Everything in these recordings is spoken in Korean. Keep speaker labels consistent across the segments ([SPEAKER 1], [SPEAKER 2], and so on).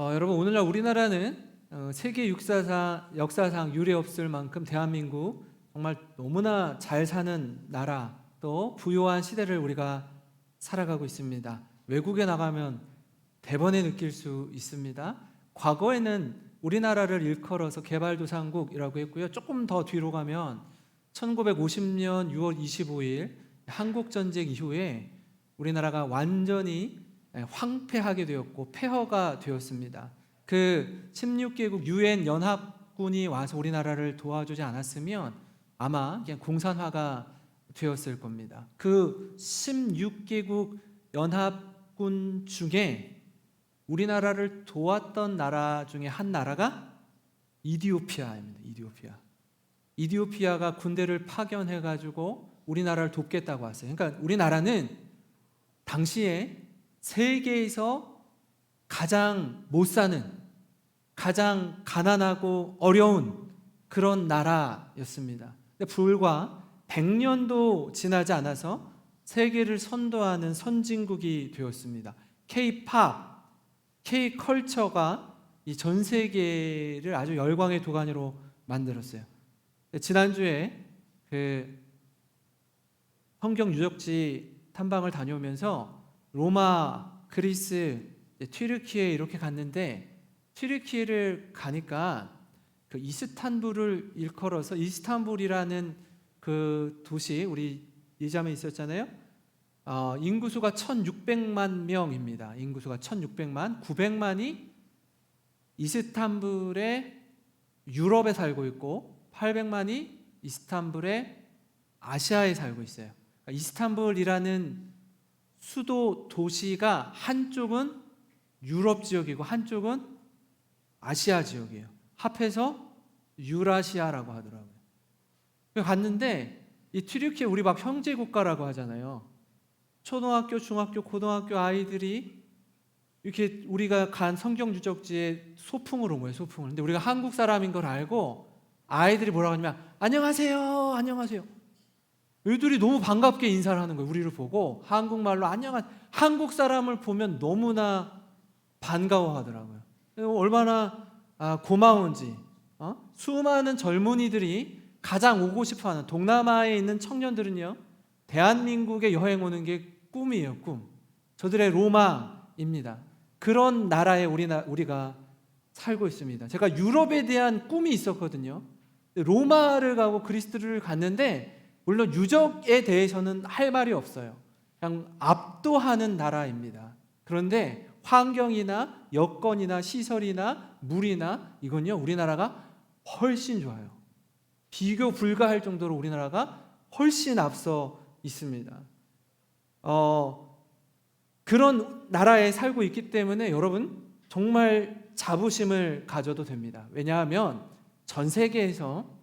[SPEAKER 1] 여러분, 오늘날 우리나라는 세계 역사상 유례없을 만큼 대한민국 정말 너무나 잘 사는 나라, 또 부유한 시대를 우리가 살아가고 있습니다. 외국에 나가면 대번에 느낄 수 있습니다. 과거에는 우리나라를 일컬어서 개발도상국이라고 했고요. 조금 더 뒤로 가면 1950년 6월 25일 한국전쟁 이후에 우리나라가 완전히 황폐하게 되었고 폐허가 되었습니다. 그 16개국 유엔 연합군이 와서 우리나라를 도와주지 않았으면 아마 그냥 공산화가 되었을 겁니다. 그 16개국 연합군 중에 우리나라를 도왔던 나라 중에 한 나라가 이디오피아입니다. 이디오피아가 군대를 파견해가지고 우리나라를 돕겠다고 왔어요. 그러니까 우리나라는 당시에 세계에서 가장 못 사는, 가장 가난하고 어려운 그런 나라였습니다. 근데 불과 100년도 지나지 않아서 세계를 선도하는 선진국이 되었습니다. K-팝, K-컬처가 이 전 세계를 아주 열광의 도가니로 만들었어요. 지난주에 그 성경 유적지 탐방을 다녀오면서 로마, 그리스, 튀르키예 이렇게 갔는데, 튀르키예를 가니까 그 이스탄불을 일컬어서 이스탄불이라는 그 도시, 우리 예전에 있었잖아요. 인구수가 1600만 명입니다. 인구수가 1600만, 900만이 이스탄불의 유럽에 살고 있고 800만이 이스탄불의 아시아에 살고 있어요. 그러니까 이스탄불이라는 수도 도시가 한쪽은 유럽 지역이고 한쪽은 아시아 지역이에요. 합해서 유라시아라고 하더라고요. 갔는데 이 튀르키예 우리 막 형제 국가라고 하잖아요. 초등학교, 중학교, 고등학교 아이들이 이렇게 우리가 간 성경 유적지에 소풍을 온 거예요. 소풍을. 근데 우리가 한국 사람인 걸 알고 아이들이 뭐라고 하냐면 안녕하세요, 안녕하세요. 애들이 너무 반갑게 인사를 하는 거예요. 우리를 보고 한국말로 한국 사람을 보면 너무나 반가워하더라고요. 얼마나 고마운지. 수많은 젊은이들이 가장 오고 싶어하는 동남아에 있는 청년들은요, 대한민국에 여행 오는 게 꿈이에요. 꿈. 저들의 로망입니다. 그런 나라에 우리가 살고 있습니다. 제가 유럽에 대한 꿈이 있었거든요. 로마를 가고 그리스를 갔는데 물론 유적에 대해서는 할 말이 없어요. 그냥 압도하는 나라입니다. 그런데 환경이나 여건이나 시설이나 물이나 이건요, 우리나라가 훨씬 좋아요. 비교 불가할 정도로 우리나라가 훨씬 앞서 있습니다. 그런 나라에 살고 있기 때문에 여러분 정말 자부심을 가져도 됩니다. 왜냐하면 전 세계에서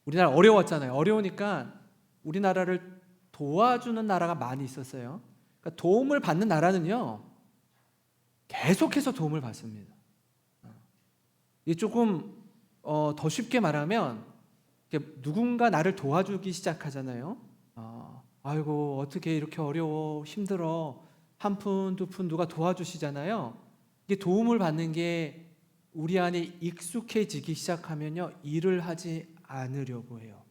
[SPEAKER 1] 우리나라 어려웠잖아요. 어려우니까 우리나라를 도와주는 나라가 많이 있었어요. 그러니까 도움을 받는 나라는요, 계속해서 도움을 받습니다. 이게 조금 더 쉽게 말하면 누군가 나를 도와주기 시작하잖아요. 아이고 어떻게 이렇게 어려워, 힘들어, 한 푼 두 푼 누가 도와주시잖아요. 이게 도움을 받는 게 우리 안에 익숙해지기 시작하면요, 일을 하지 않으려고 해요.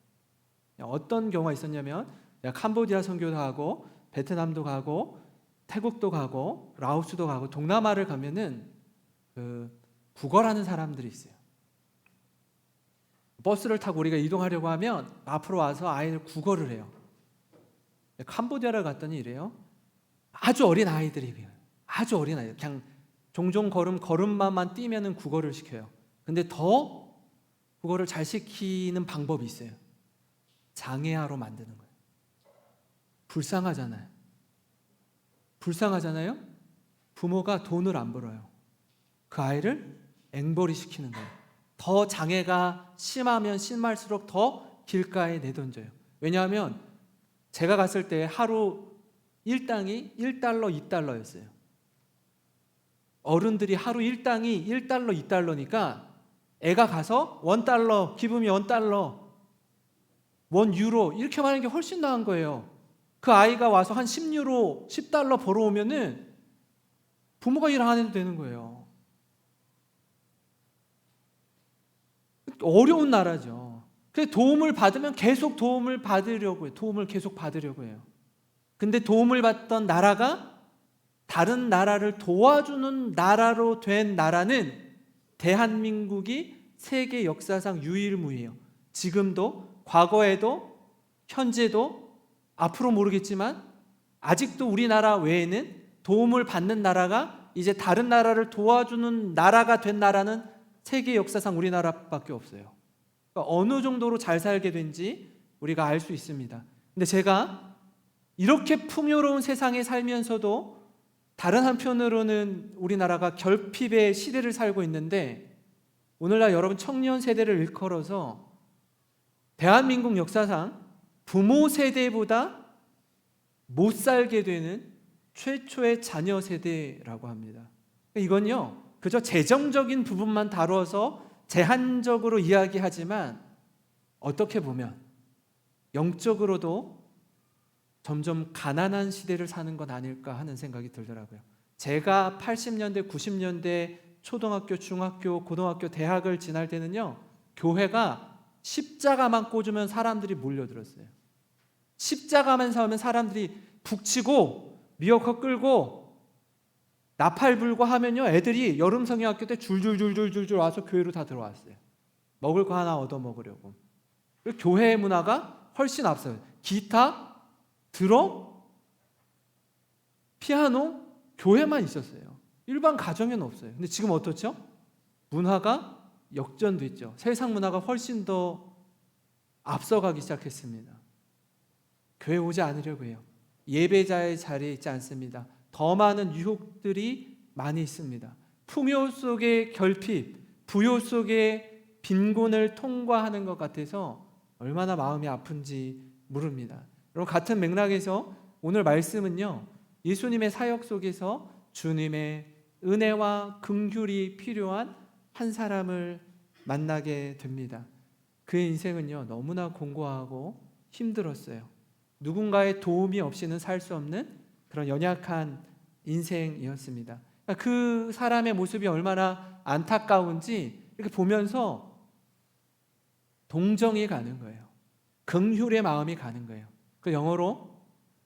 [SPEAKER 1] 어떤 경우가 있었냐면 내가 캄보디아 선교도 가고 베트남도 가고 태국도 가고 라오스도 가고 동남아를 가면은 국어라는 사람들이 있어요. 버스를 타고 우리가 이동하려고 하면 앞으로 와서 아이들 국어를 해요. 캄보디아를 갔더니 이래요. 아주 어린 아이들이, 아주 어린 아이들, 그냥 종종 걸음마만 뛰면은 국어를 시켜요. 근데 더 국어를 잘 시키는 방법이 있어요. 장애아로 만드는 거예요. 불쌍하잖아요. 부모가 돈을 안 벌어요. 그 아이를 앵벌이 시키는 거예요. 더 장애가 심하면 심할수록 더 길가에 내던져요. 왜냐하면 제가 갔을 때 하루 일당이 1달러, 2달러였어요. 어른들이 하루 일당이 1달러, 2달러니까 애가 가서 $1, 기분이 $1, $1 이렇게 말하는 게 훨씬 나은 거예요. 그 아이가 와서 한 10유로, $10 벌어오면은 부모가 일 안 해도 되는 거예요. 어려운 나라죠. 그래서 도움을 받으면 계속 도움을 받으려고 해요. 도움을 계속 받으려고 해요. 근데 도움을 받던 나라가 다른 나라를 도와주는 나라로 된 나라는 대한민국이 세계 역사상 유일무이해요. 지금도, 과거에도, 현재도, 앞으로 모르겠지만 아직도 우리나라 외에는 도움을 받는 나라가 이제 다른 나라를 도와주는 나라가 된 나라는 세계 역사상 우리나라밖에 없어요. 그러니까 어느 정도로 잘 살게 된지 우리가 알 수 있습니다. 근데 제가 이렇게 풍요로운 세상에 살면서도 다른 한편으로는 우리나라가 결핍의 시대를 살고 있는데, 오늘날 여러분 청년 세대를 일컬어서 대한민국 역사상 부모 세대보다 못 살게 되는 최초의 자녀 세대라고 합니다. 이건요, 그저 재정적인 부분만 다뤄서 제한적으로 이야기하지만 어떻게 보면 영적으로도 점점 가난한 시대를 사는 건 아닐까 하는 생각이 들더라고요. 제가 80년대, 90년대 초등학교, 중학교, 고등학교, 대학을 지날 때는요, 교회가 십자가만 꽂으면 사람들이 몰려들었어요. 십자가만 사오면 사람들이 북치고 미어커 끌고 나팔 불고 하면요, 애들이 여름 성경학교 때 줄줄줄줄줄 와서 교회로 다 들어왔어요. 먹을 거 하나 얻어 먹으려고. 교회의 문화가 훨씬 앞서요. 기타, 드럼, 피아노, 교회만 있었어요. 일반 가정에는 없어요. 근데 지금 어떻죠? 문화가 역전됐죠. 세상 문화가 훨씬 더 앞서가기 시작했습니다. 교회 오지 않으려고 해요. 예배자의 자리에 있지 않습니다. 더 많은 유혹들이 많이 있습니다. 풍요 속의 결핍, 부요 속의 빈곤을 통과하는 것 같아서 얼마나 마음이 아픈지 모릅니다. 여러분, 같은 맥락에서 오늘 말씀은요, 예수님의 사역 속에서 주님의 은혜와 긍휼이 필요한 한 사람을 만나게 됩니다. 그의 인생은요, 너무나 공고하고 힘들었어요. 누군가의 도움이 없이는 살 수 없는 그런 연약한 인생이었습니다. 그 사람의 모습이 얼마나 안타까운지 이렇게 보면서 동정이 가는 거예요. 긍휼의 마음이 가는 거예요. 그 영어로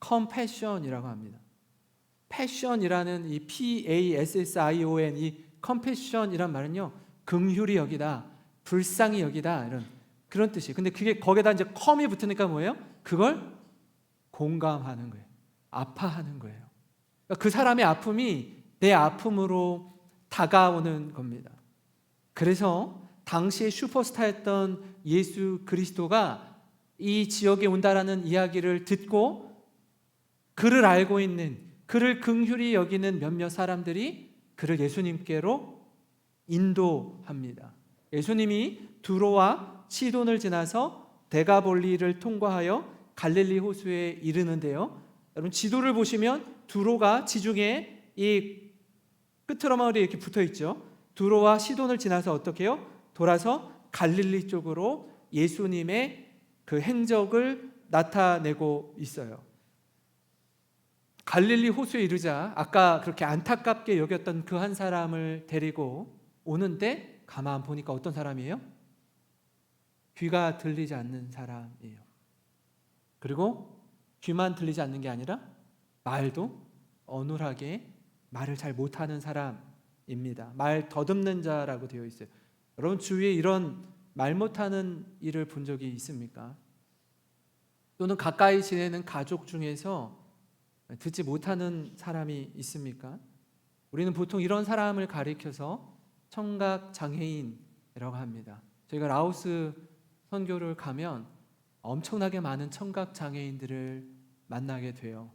[SPEAKER 1] compassion이라고 합니다. passion이라는 이 passion, 이 compassion이란 말은요, 긍휼히 여기다, 불쌍히 여기다, 이런 그런 뜻이에요. 근데 그게 거기다 이제 com이 붙으니까 뭐예요? 그걸 공감하는 거예요. 아파하는 거예요. 그러니까 그 사람의 아픔이 내 아픔으로 다가오는 겁니다. 그래서 당시의 슈퍼스타였던 예수 그리스도가 이 지역에 온다라는 이야기를 듣고 그를 알고 있는, 그를 긍휼히 여기는 몇몇 사람들이 그를 예수님께로 인도합니다. 예수님이 두로와 시돈을 지나서 데가볼리를 통과하여 갈릴리 호수에 이르는데요, 여러분 지도를 보시면 두로가 지중해 이 끝트러머리에 이렇게 붙어 있죠. 두로와 시돈을 지나서 어떻게 해요? 돌아서 갈릴리 쪽으로 예수님의 그 행적을 나타내고 있어요. 갈릴리 호수에 이르자 아까 그렇게 안타깝게 여겼던 그 한 사람을 데리고 오는데 가만 보니까 어떤 사람이에요? 귀가 들리지 않는 사람이에요. 그리고 귀만 들리지 않는 게 아니라 말도 어눌하게 말을 잘 못하는 사람입니다. 말 더듬는 자라고 되어 있어요. 여러분 주위에 이런 말 못하는 일을 본 적이 있습니까? 또는 가까이 지내는 가족 중에서 듣지 못하는 사람이 있습니까? 우리는 보통 이런 사람을 가리켜서 청각 장애인이라고 합니다. 저희가 라오스 선교를 가면 엄청나게 많은 청각 장애인들을 만나게 돼요.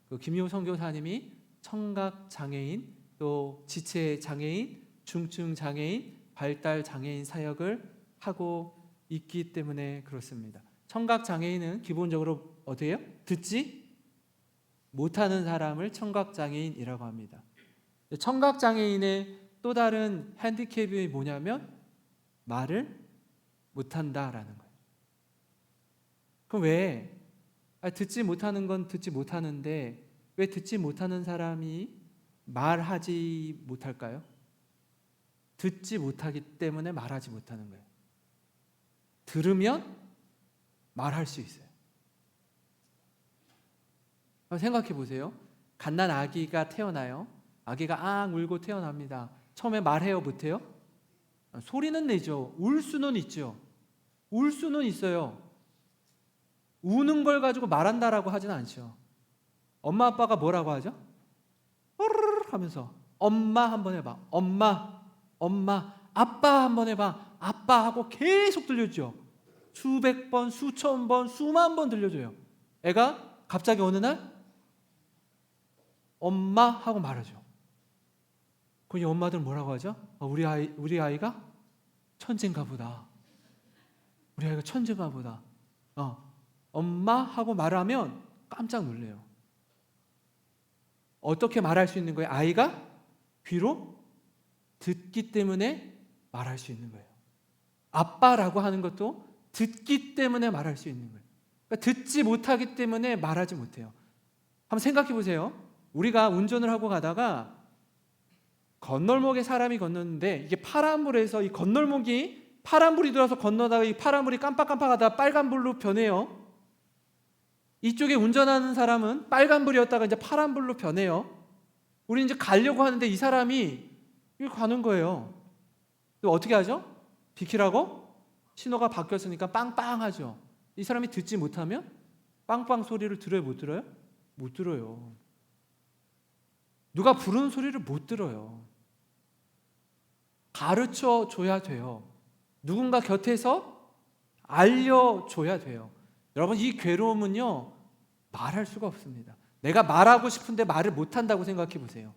[SPEAKER 1] 그 김효 선교사님이 청각 장애인, 또 지체 장애인, 중증 장애인, 발달 장애인 사역을 하고 있기 때문에 그렇습니다. 청각 장애인은 기본적으로 어때요? 듣지 못하는 사람을 청각 장애인이라고 합니다. 청각 장애인의 또 다른 핸디캡이 뭐냐면 말을 못한다라는 거예요. 그럼 왜 듣지 못하는 건 듣지 못하는데 왜 듣지 못하는 사람이 말하지 못할까요? 듣지 못하기 때문에 말하지 못하는 거예요. 들으면 말할 수 있어요. 한번 생각해 보세요. 갓난 아기가 태어나요. 아기가 앙 울고 태어납니다. 처음에 말해요, 못해요? 소리는 내죠. 울 수는 있죠. 울 수는 있어요. 우는 걸 가지고 말한다라고 하지는 않죠. 엄마 아빠가 뭐라고 하죠? 으르르 하면서 엄마 한번 해봐. 엄마, 엄마, 아빠 한번 해봐. 아빠 하고 계속 들려주죠. 수백 번, 수천 번, 수만 번 들려줘요. 애가 갑자기 어느 날 엄마 하고 말하죠. 그럼 엄마들은 뭐라고 하죠? 우리 아이가 천재인가 보다. 우리 아이가 천재인가 보다. 엄마 하고 말하면 깜짝 놀래요. 어떻게 말할 수 있는 거예요? 아이가 귀로 듣기 때문에 말할 수 있는 거예요. 아빠라고 하는 것도 듣기 때문에 말할 수 있는 거예요. 그러니까 듣지 못하기 때문에 말하지 못해요. 한번 생각해 보세요. 우리가 운전을 하고 가다가 건널목에 사람이 건너는데 이게 파란불에서 이 건널목이 파란불이 들어서 건너다가 이 파란불이 깜빡깜빡하다 빨간불로 변해요. 이쪽에 운전하는 사람은 빨간불이었다가 이제 파란불로 변해요. 우리 이제 가려고 하는데 이 사람이 여기 가는 거예요. 또 어떻게 하죠? 비키라고 신호가 바뀌었으니까 빵빵하죠. 이 사람이 듣지 못하면 빵빵 소리를 들어요, 못 들어요? 못 들어요. 누가 부르는 소리를 못 들어요. 가르쳐 줘야 돼요. 누군가 곁에서 알려줘야 돼요. 여러분, 이 괴로움은요 말할 수가 없습니다. 내가 말하고 싶은데 말을 못한다고 생각해 보세요.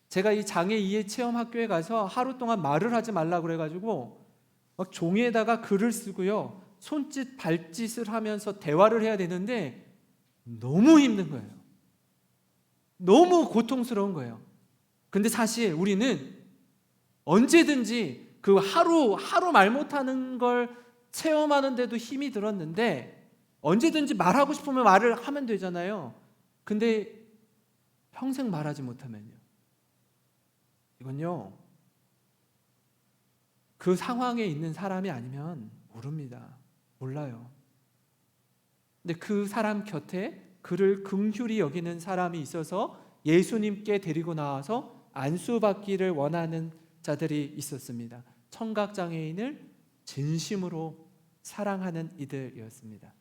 [SPEAKER 1] 제가 이 장애 이해 체험 학교에 가서 하루 동안 말을 하지 말라고 그래가지고 막 종이에다가 글을 쓰고요, 손짓 발짓을 하면서 대화를 해야 되는데 너무 힘든 거예요. 너무 고통스러운 거예요. 근데 사실 우리는 언제든지 그 하루 말 못하는 걸 체험하는데도 힘이 들었는데 언제든지 말하고 싶으면 말을 하면 되잖아요. 근데 평생 말하지 못하면요, 이건요 그 상황에 있는 사람이 아니면 모릅니다. 몰라요. 근데 그 사람 곁에 그를 긍휼히 여기는 사람이 있어서 예수님께 데리고 나와서 안수받기를 원하는 자들이 있었습니다. 청각장애인을 진심으로 사랑하는 이들이었습니다.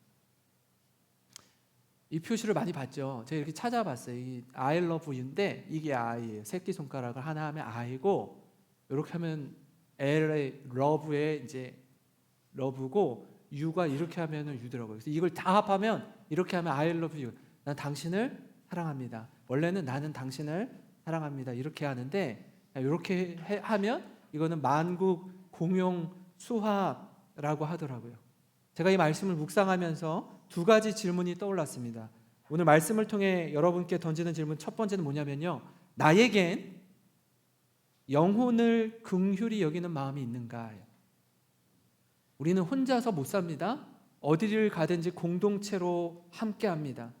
[SPEAKER 1] 이 표시를 많이 봤죠. 제가 이렇게 찾아봤어요. 이 I love you인데 이게 I예요. 새끼손가락을 하나 하면 I고, 이렇게 하면 L의 love에 이제 love고, U가 이렇게 하면은 U더라고요. 그래서 이걸 다 합하면 이렇게 하면 I love you. 난 당신을 사랑합니다. 원래는 나는 당신을 사랑합니다. 이렇게 하는데 이렇게 하면 이거는 만국 공용 수화라고 하더라고요. 제가 이 말씀을 묵상하면서 두 가지 질문이 떠올랐습니다. 오늘 말씀을 통해 여러분께 던지는 질문 첫 번째는 뭐냐면요, 나에겐 영혼을 긍휼히 여기는 마음이 있는가? 우리는 혼자서 못 삽니다. 어디를 가든지 공동체로 함께합니다.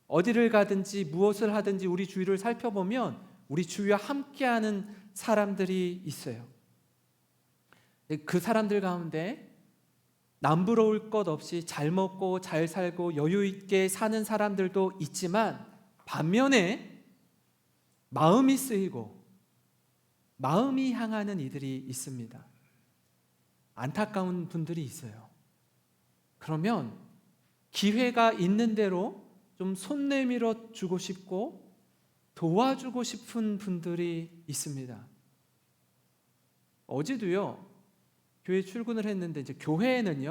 [SPEAKER 1] 어디를 가든지 무엇을 하든지 우리 주위를 살펴보면 우리 주위와 함께하는 사람들이 있어요. 그 사람들 가운데 남부러울 것 없이 잘 먹고 잘 살고 여유 있게 사는 사람들도 있지만, 반면에 마음이 쓰이고 마음이 향하는 이들이 있습니다. 안타까운 분들이 있어요. 그러면 기회가 있는 대로 좀 손 내밀어 주고 싶고 도와주고 싶은 분들이 있습니다. 어제도요 교회 출근을 했는데, 이제 교회는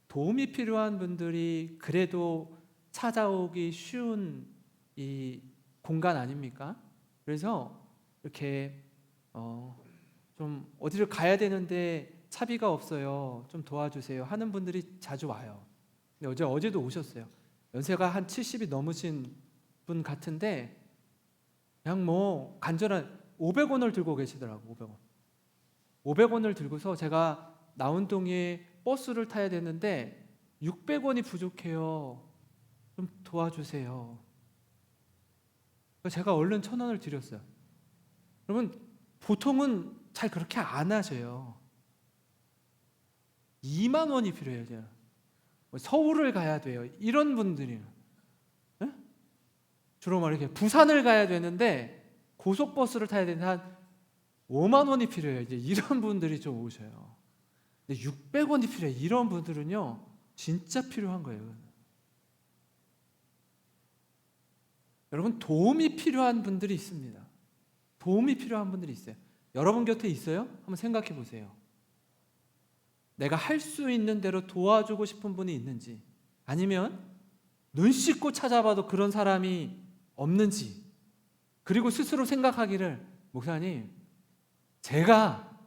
[SPEAKER 1] 도움이 필요한 분들이 그래도 찾아오기 쉬운 이 공간 아닙니까? 그래서 이렇게 좀 어디를 가야 되는데 차비가 없어요, 좀 도와주세요 하는 분들이 자주 와요. 근데 어제도 오셨어요. 연세가 한 70이 넘으신 분 같은데 그냥 뭐 간절한 500원을 들고 계시더라고. 500원을 들고서 제가 나운동에 버스를 타야 되는데 600원이 부족해요. 좀 도와주세요. 제가 얼른 1,000원을 드렸어요. 여러분, 보통은 잘 그렇게 안 하셔요. 2만 원이 필요해요. 제가 서울을 가야 돼요. 이런 분들이 주로 이렇게 부산을 가야 되는데 고속버스를 타야 되는데 한 5만 원이 필요해요. 이제 이런 분들이 좀 오셔요. 근데 600원이 필요해요. 이런 분들은요, 진짜 필요한 거예요. 여러분, 도움이 필요한 분들이 있습니다. 도움이 필요한 분들이 있어요. 여러분 곁에 있어요? 한번 생각해 보세요. 내가 할 수 있는 대로 도와주고 싶은 분이 있는지, 아니면 눈 씻고 찾아봐도 그런 사람이 없는지, 그리고 스스로 생각하기를, 목사님, 제가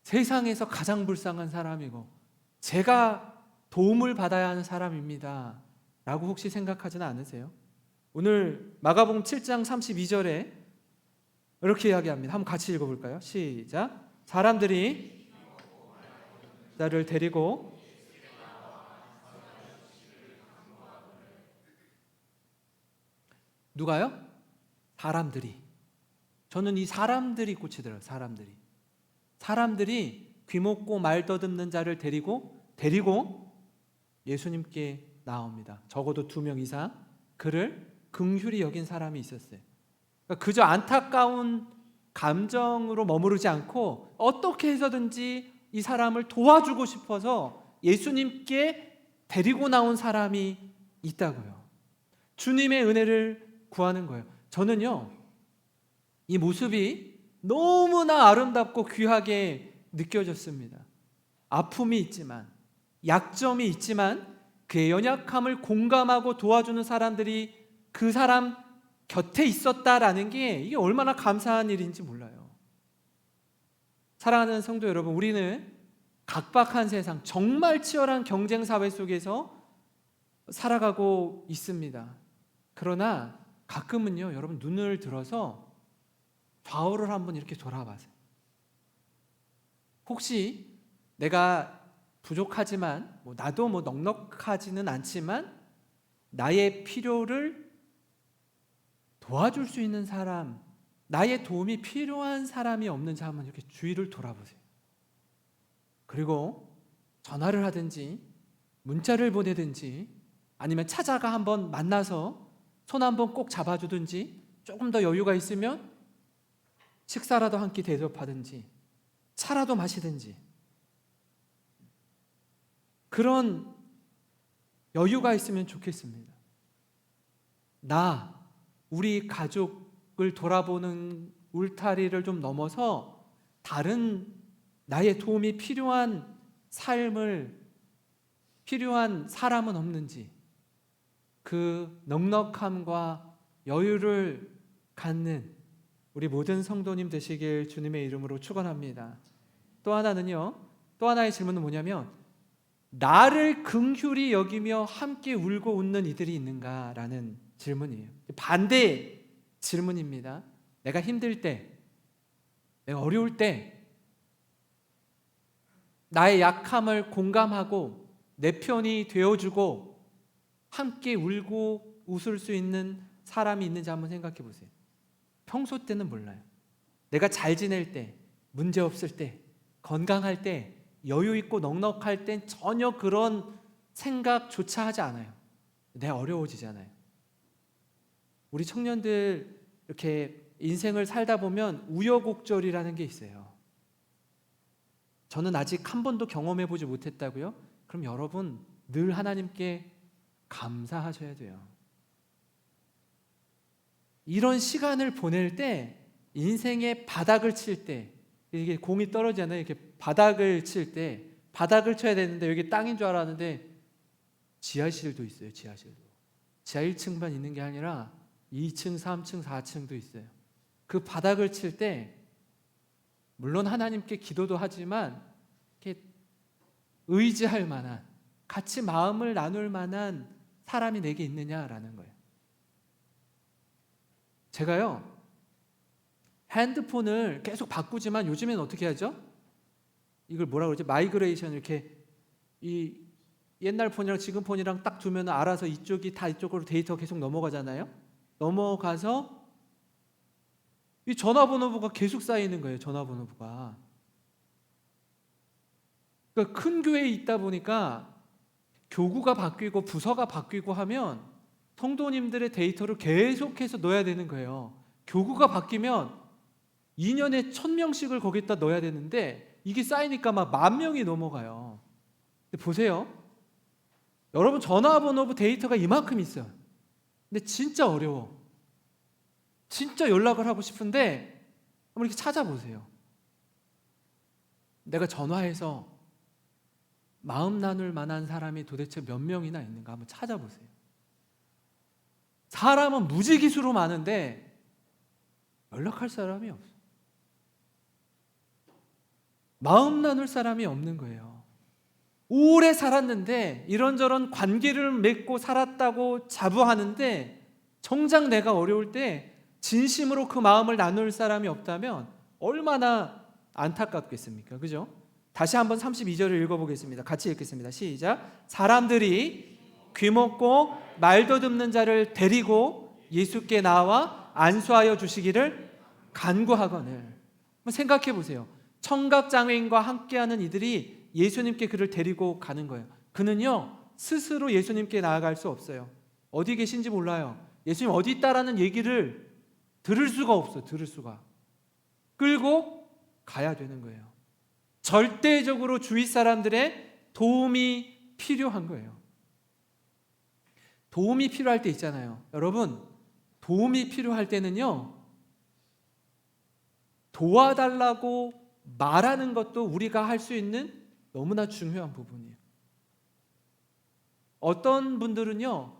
[SPEAKER 1] 세상에서 가장 불쌍한 사람이고 제가 도움을 받아야 하는 사람입니다 라고 혹시 생각하지는 않으세요? 오늘 마가복음 7장 32절에 이렇게 이야기합니다. 한번 같이 읽어볼까요? 시작. 사람들이 나를 데리고 누가요? 사람들이. 저는 이 사람들이 꽂히더라고요. 사람들이 귀먹고 말 더듬는 자를 데리고 예수님께 나옵니다. 적어도 2명 이상 그를 긍휼히 여긴 사람이 있었어요. 그러니까 그저 안타까운 감정으로 머무르지 않고 어떻게 해서든지 이 사람을 도와주고 싶어서 예수님께 데리고 나온 사람이 있다고요. 주님의 은혜를 구하는 거예요. 저는요, 이 모습이 너무나 아름답고 귀하게 느껴졌습니다. 아픔이 있지만, 약점이 있지만 그의 연약함을 공감하고 도와주는 사람들이 그 사람 곁에 있었다라는 게 이게 얼마나 감사한 일인지 몰라요. 사랑하는 성도 여러분, 우리는 각박한 세상, 정말 치열한 경쟁 사회 속에서 살아가고 있습니다. 그러나 가끔은요, 여러분, 눈을 들어서 좌우를 한번 이렇게 돌아봐세요. 혹시 내가 부족하지만, 나도 넉넉하지는 않지만 나의 필요를 도와줄 수 있는 사람, 나의 도움이 필요한 사람이 없는지 한번 이렇게 주위를 돌아보세요. 그리고 전화를 하든지 문자를 보내든지 아니면 찾아가 한번 만나서 손 한번 꼭 잡아주든지, 조금 더 여유가 있으면 식사라도 한 끼 대접하든지 차라도 마시든지, 그런 여유가 있으면 좋겠습니다. 우리 가족을 돌아보는 울타리를 좀 넘어서 다른 나의 도움이 필요한 필요한 사람은 없는지, 그 넉넉함과 여유를 갖는 우리 모든 성도님 되시길 주님의 이름으로 축원합니다. 또 하나의 질문은 뭐냐면, 나를 긍휼히 여기며 함께 울고 웃는 이들이 있는가라는 질문이에요. 반대 질문입니다. 내가 힘들 때, 내가 어려울 때 나의 약함을 공감하고 내 편이 되어주고 함께 울고 웃을 수 있는 사람이 있는지 한번 생각해 보세요. 평소 때는 몰라요. 내가 잘 지낼 때, 문제 없을 때, 건강할 때, 여유 있고 넉넉할 땐 전혀 그런 생각조차 하지 않아요. 내가 어려워지잖아요. 우리 청년들 이렇게 인생을 살다 보면 우여곡절이라는 게 있어요. 저는 아직 한 번도 경험해 보지 못했다고요? 그럼 여러분 늘 하나님께 감사하셔야 돼요. 이런 시간을 보낼 때, 인생의 바닥을 칠 때, 이게 공이 떨어지잖아요. 이렇게 바닥을 칠 때, 바닥을 쳐야 되는데 여기 땅인 줄 알았는데 지하실도 있어요. 지하 1층만 있는 게 아니라 2층, 3층, 4층도 있어요. 그 바닥을 칠 때 물론 하나님께 기도도 하지만 이렇게 의지할 만한, 같이 마음을 나눌 만한 사람이 내게 있느냐라는 거예요. 제가요, 핸드폰을 계속 바꾸지만 요즘엔 어떻게 하죠? 이걸 뭐라 그러지? 마이그레이션, 이렇게 이 옛날 폰이랑 지금 폰이랑 딱 두면 알아서 이쪽이 다 이쪽으로 데이터가 계속 넘어가잖아요. 넘어가서 이 전화번호부가 계속 쌓이는 거예요. 전화번호부가. 그러니까 큰 교회에 있다 보니까 교구가 바뀌고 부서가 바뀌고 하면 성도님들의 데이터를 계속해서 넣어야 되는 거예요. 교구가 바뀌면 2년에 1000명씩을 거기다 넣어야 되는데 이게 쌓이니까 막 10,000명이 넘어가요. 근데 보세요. 여러분 전화번호부 데이터가 이만큼 있어요. 근데 진짜 어려워. 진짜 연락을 하고 싶은데 한번 이렇게 찾아보세요. 내가 전화해서 마음 나눌 만한 사람이 도대체 몇 명이나 있는가 한번 찾아보세요. 사람은 무지기수로 많은데 연락할 사람이 없어요. 마음 나눌 사람이 없는 거예요. 오래 살았는데 이런저런 관계를 맺고 살았다고 자부하는데 정작 내가 어려울 때 진심으로 그 마음을 나눌 사람이 없다면 얼마나 안타깝겠습니까? 그죠? 다시 한번 32절을 읽어보겠습니다. 같이 읽겠습니다. 시작. 사람들이 귀먹고 말도 듣는 자를 데리고 예수께 나와 안수하여 주시기를 간구하거늘. 한번 생각해 보세요. 청각장애인과 함께하는 이들이 예수님께 그를 데리고 가는 거예요. 그는요 스스로 예수님께 나아갈 수 없어요. 어디 계신지 몰라요. 예수님 어디 있다라는 얘기를 들을 수가 없어요. 들을 수가. 끌고 가야 되는 거예요. 절대적으로 주위 사람들의 도움이 필요한 거예요. 도움이 필요할 때 있잖아요. 여러분 도움이 필요할 때는요 도와달라고 말하는 것도 우리가 할 수 있는 너무나 중요한 부분이에요. 어떤 분들은요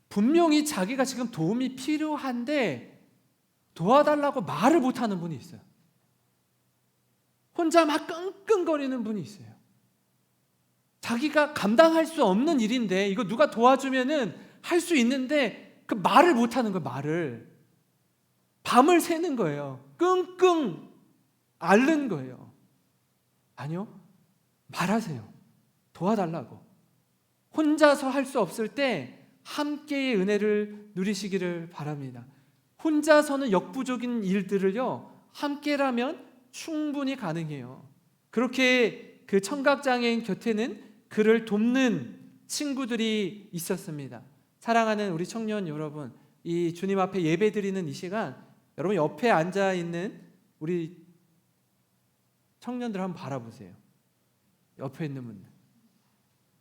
[SPEAKER 1] 분명히 자기가 지금 도움이 필요한데 도와달라고 말을 못하는 분이 있어요. 혼자 막 끙끙거리는 분이 있어요. 자기가 감당할 수 없는 일인데 이거 누가 도와주면은 할 수 있는데 그 말을 못하는 거예요. 말을 밤을 새는 거예요. 끙끙 앓는 거예요. 아니요, 말하세요. 도와달라고. 혼자서 할 수 없을 때 함께의 은혜를 누리시기를 바랍니다. 혼자서는 역부족인 일들을요 함께라면 충분히 가능해요. 그렇게 그 청각장애인 곁에는 그를 돕는 친구들이 있었습니다. 사랑하는 우리 청년 여러분, 이 주님 앞에 예배드리는 이 시간 여러분 옆에 앉아있는 우리 청년들 한번 바라보세요. 옆에 있는 분들,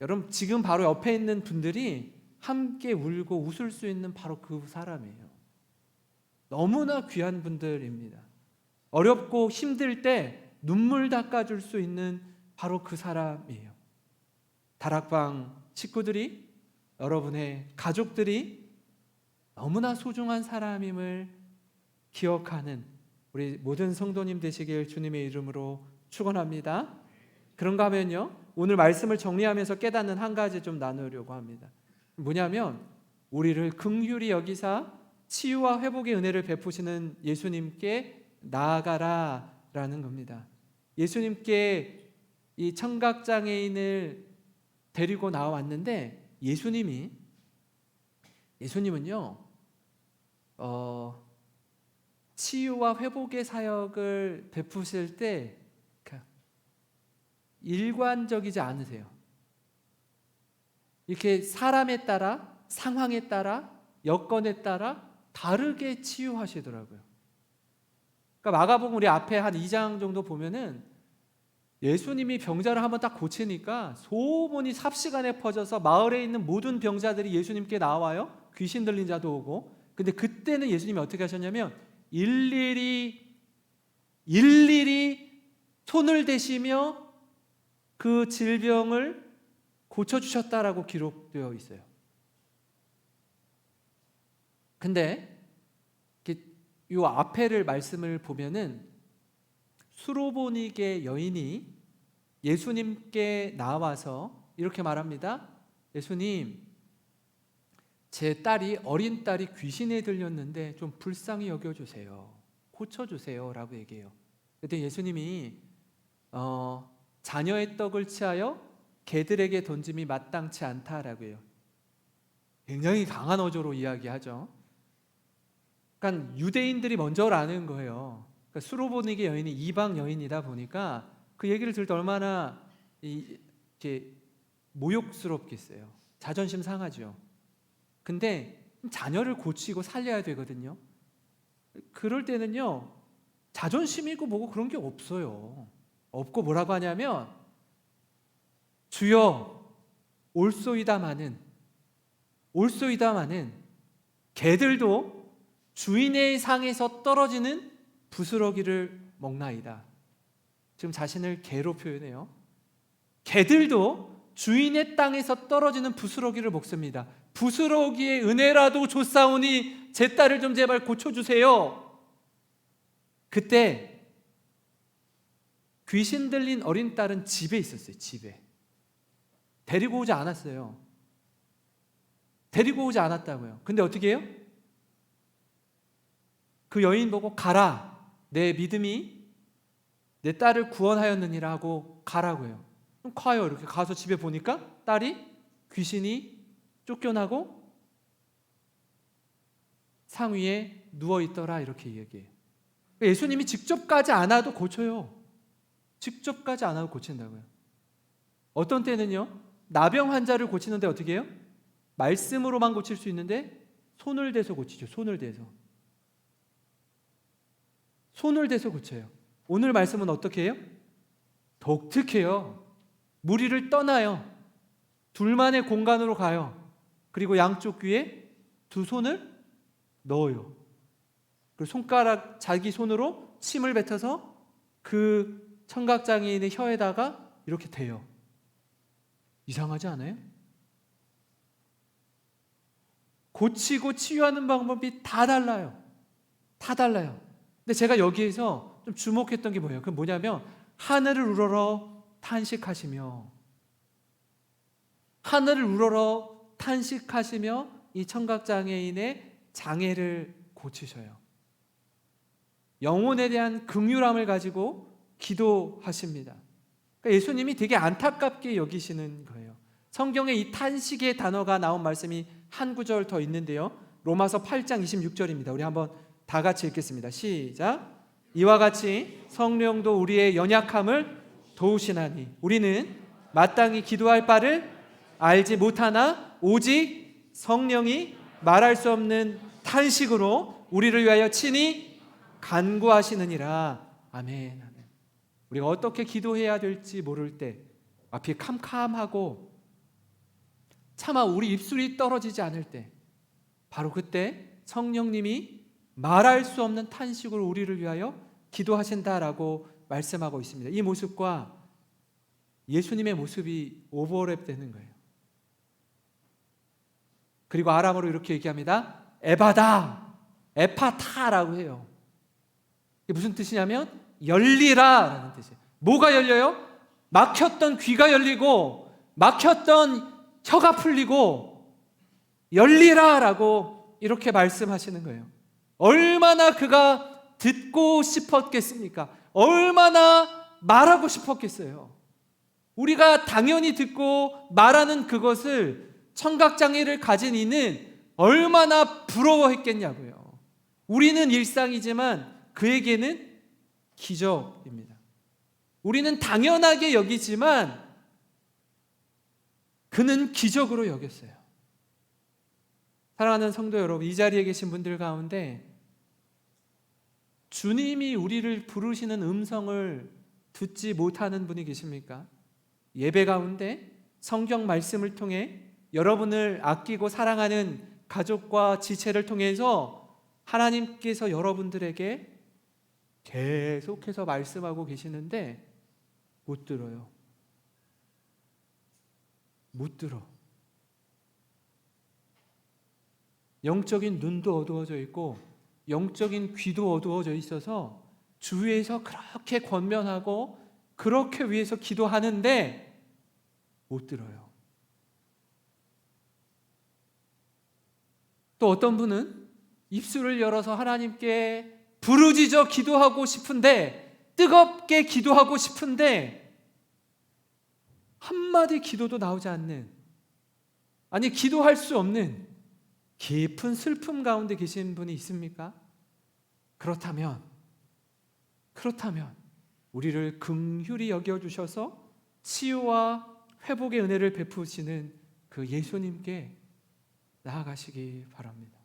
[SPEAKER 1] 여러분 지금 바로 옆에 있는 분들이 함께 울고 웃을 수 있는 바로 그 사람이에요. 너무나 귀한 분들입니다. 어렵고 힘들 때 눈물 닦아줄 수 있는 바로 그 사람이에요. 다락방 식구들이, 여러분의 가족들이 너무나 소중한 사람임을 기억하는 우리 모든 성도님 되시길 주님의 이름으로 축원합니다. 그런가 하면요 오늘 말씀을 정리하면서 깨닫는 한 가지 좀 나누려고 합니다. 뭐냐면 우리를 긍휼히 여기사 치유와 회복의 은혜를 베푸시는 예수님께 나아가라 라는 겁니다. 예수님께 이 청각장애인을 데리고 나왔는데 예수님은요 치유와 회복의 사역을 베푸실 때 일관적이지 않으세요. 이렇게 사람에 따라, 상황에 따라, 여건에 따라 다르게 치유하시더라고요. 그러니까 마가복음 우리 앞에 한 2장 정도 보면은 예수님이 병자를 한번 딱 고치니까 소문이 삽시간에 퍼져서 마을에 있는 모든 병자들이 예수님께 나와요. 귀신 들린 자도 오고. 근데 그때는 예수님이 어떻게 하셨냐면 일일이 손을 대시며 그 질병을 고쳐주셨다라고 기록되어 있어요. 근데 이 앞에를 말씀을 보면은 수로보니게 여인이 예수님께 나와서 이렇게 말합니다. 예수님, 제 어린 딸이 귀신에 들렸는데 좀 불쌍히 여겨주세요. 고쳐주세요 라고 얘기해요. 그때 예수님이 자녀의 떡을 취하여 개들에게 던짐이 마땅치 않다라고 해요. 굉장히 강한 어조로 이야기하죠. 그러니까 유대인들이 먼저라는 거예요. 그러니까 수로보니게 여인이 이방 여인이다 보니까 그 얘기를 들을 때 얼마나 이렇게 모욕스럽겠어요. 자존심 상하죠. 근데 자녀를 고치고 살려야 되거든요. 그럴 때는요, 자존심이고 뭐고 그런 게 없어요. 없고 뭐라고 하냐면, 주여 올소이다마는 개들도 주인의 상에서 떨어지는 부스러기를 먹나이다. 지금 자신을 개로 표현해요. 개들도 주인의 땅에서 떨어지는 부스러기를 먹습니다. 부스러기의 은혜라도 줬사오니 제 딸을 좀 제발 고쳐주세요. 그때 귀신 들린 어린 딸은 집에 있었어요. 집에. 데리고 오지 않았어요. 데리고 오지 않았다고요. 근데 어떻게 해요? 그 여인 보고 가라. 내 믿음이 내 딸을 구원하였느니라 하고 가라고 해요. 그럼 가요. 이렇게 가서 집에 보니까 딸이 귀신이 쫓겨나고 상 위에 누워있더라 이렇게 얘기해요. 예수님이 직접 가지 않아도 고쳐요. 직접 가지 않아도 고친다고요. 어떤 때는요, 나병 환자를 고치는데 어떻게 해요? 말씀으로만 고칠 수 있는데 손을 대서 고치죠. 손을 대서 고쳐요. 오늘 말씀은 어떻게 해요? 독특해요. 무리를 떠나요. 둘만의 공간으로 가요. 그리고 양쪽 귀에 두 손을 넣어요. 그리고 손가락 자기 손으로 침을 뱉어서 그 청각장애인의 혀에다가 이렇게 대요. 이상하지 않아요? 고치고 치유하는 방법이 다 달라요. 다 달라요. 근데 제가 여기에서 좀 주목했던 게 뭐예요? 그건 뭐냐면 하늘을 우러러 탄식하시며 이 청각장애인의 장애를 고치셔요. 영혼에 대한 긍휼함을 가지고 기도하십니다. 그러니까 예수님이 되게 안타깝게 여기시는 거예요. 성경에 이 탄식의 단어가 나온 말씀이 한 구절 더 있는데요. 로마서 8장 26절입니다. 우리 한번 다 같이 읽겠습니다. 시작. 이와 같이 성령도 우리의 연약함을 도우시나니 우리는 마땅히 기도할 바를 알지 못하나 오직 성령이 말할 수 없는 탄식으로 우리를 위하여 친히 간구하시느니라. 아멘. 아멘. 우리가 어떻게 기도해야 될지 모를 때, 앞이 캄캄하고 차마 우리 입술이 떨어지지 않을 때, 바로 그때 성령님이 말할 수 없는 탄식으로 우리를 위하여 기도하신다라고 말씀하고 있습니다. 이 모습과 예수님의 모습이 오버랩되는 거예요. 그리고 아람어로 이렇게 얘기합니다. 에바다, 에파타라고 해요. 이게 무슨 뜻이냐면 열리라라는 뜻이에요. 뭐가 열려요? 막혔던 귀가 열리고 막혔던 혀가 풀리고 열리라라고 이렇게 말씀하시는 거예요. 얼마나 그가 듣고 싶었겠습니까? 얼마나 말하고 싶었겠어요. 우리가 당연히 듣고 말하는 그것을 청각장애를 가진 이는 얼마나 부러워했겠냐고요. 우리는 일상이지만 그에게는 기적입니다. 우리는 당연하게 여기지만 그는 기적으로 여겼어요. 사랑하는 성도 여러분, 이 자리에 계신 분들 가운데 주님이 우리를 부르시는 음성을 듣지 못하는 분이 계십니까? 예배 가운데 성경 말씀을 통해 여러분을 아끼고 사랑하는 가족과 지체를 통해서 하나님께서 여러분들에게 계속해서 말씀하고 계시는데 못 들어요. 못 들어. 영적인 눈도 어두워져 있고 영적인 귀도 어두워져 있어서 주위에서 그렇게 권면하고 그렇게 위해서 기도하는데 못 들어요. 또 어떤 분은 입술을 열어서 하나님께 부르짖어 기도하고 싶은데, 뜨겁게 기도하고 싶은데 한마디 기도도 나오지 않는, 아니 기도할 수 없는 깊은 슬픔 가운데 계신 분이 있습니까? 그렇다면 우리를 긍휼히 여겨주셔서 치유와 회복의 은혜를 베푸시는 그 예수님께 나아가시기 바랍니다.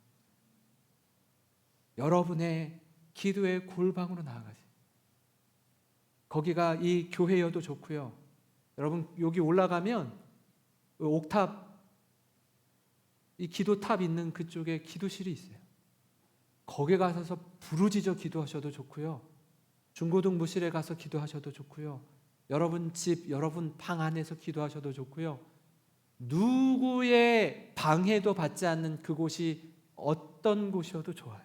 [SPEAKER 1] 여러분의 기도의 골방으로 나아가세요. 거기가 이 교회여도 좋고요. 여러분 여기 올라가면 옥탑, 이 기도탑 있는 그쪽에 기도실이 있어요. 거기에 가서 부르짖어 기도하셔도 좋고요. 중고등부실에 가서 기도하셔도 좋고요. 여러분 집, 여러분 방 안에서 기도하셔도 좋고요. 누구의 방해도 받지 않는 그곳이 어떤 곳이어도 좋아요.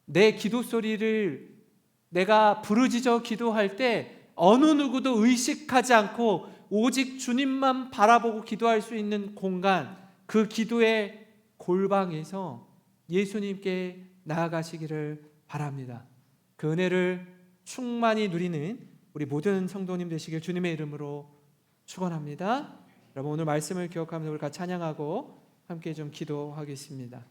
[SPEAKER 1] 내 기도 소리를 내가 부르짖어 기도할 때 어느 누구도 의식하지 않고 오직 주님만 바라보고 기도할 수 있는 공간, 그 기도의 골방에서 예수님께 나아가시기를 바랍니다. 그 은혜를 충만히 누리는 우리 모든 성도님 되시길 주님의 이름으로 축원합니다. 여러분 오늘 말씀을 기억하면서 우리 같이 찬양하고 함께 좀 기도하겠습니다.